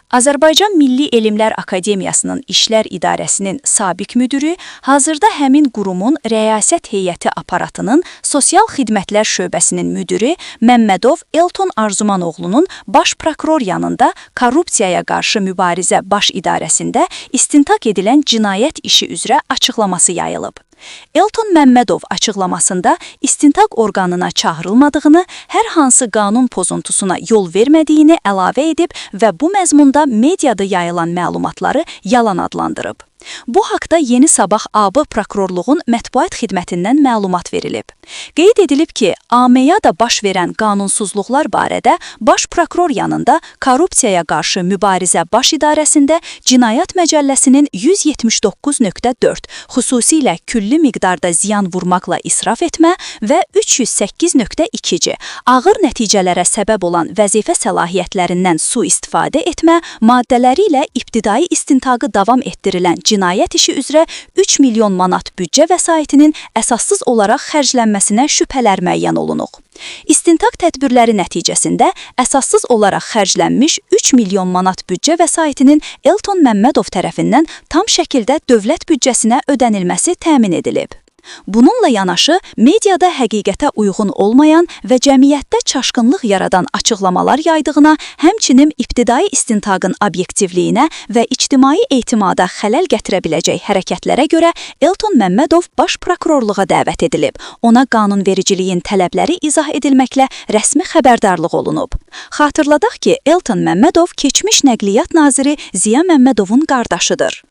Azərbaycan Milli Elmlər Akademiyasının İşlər İdarəsinin sabiq müdiri, hazırda həmin qurumun rəyasət heyəti aparatının Sosial Xidmətlər şöbəsinin müdiri Məmmədov Elton Arzumanoğlunun baş prokuror yanında korrupsiyaya qarşı mübarizə baş idarəsində istintaq edilən cinayət işi üzrə açıqlaması yayılıb. Elton Məmmədov açıqlamasında istintaq orqanına çağırılmadığını, hər hansı qanun pozuntusuna yol vermədiyini əlavə edib və bu məzmunda mediada yayılan məlumatları yalan adlandırıb. Bu haqda Yeni Sabah AB prokurorluğun mətbuat xidmətindən məlumat verilib. Qeyd edilib ki, AMEA-da baş verən qanunsuzluqlar barədə baş prokuror yanında korrupsiyaya qarşı mübarizə baş idarəsində Cinayət Məcəlləsinin 179.4 xüsusilə külli miqdarda ziyan vurmaqla israf etmə və 308.2 ağır nəticələrə səbəb olan vəzifə səlahiyyətlərindən sui-istifadə etmə maddələri ilə ibtidai istintaqı davam etdirilən cinayət işi üzrə 3 milyon manat büdcə vəsaitinin əsassız olaraq xərclənməsinə şübhələr müəyyən olunub. İstintaq tədbirləri nəticəsində əsassız olaraq xərclənmiş 3 milyon manat büdcə vəsaitinin Elton Məmmədov tərəfindən tam şəkildə dövlət büdcəsinə ödənilməsi təmin edilib. Bununla yanaşı, mediada həqiqətə uyğun olmayan və cəmiyyətdə çaşqınlıq yaradan açıqlamalar yaydığına, həmçinin ibtidai istintaqın obyektivliyinə və ictimai etimada xələl gətirə biləcək hərəkətlərə görə Elton Məmmədov baş prokurorluğa dəvət edilib. Ona qanunvericiliyin tələbləri izah edilməklə rəsmi xəbərdarlıq olunub. Xatırladaq ki, Elton Məmmədov keçmiş nəqliyyat naziri Ziya Məmmədovun qardaşıdır.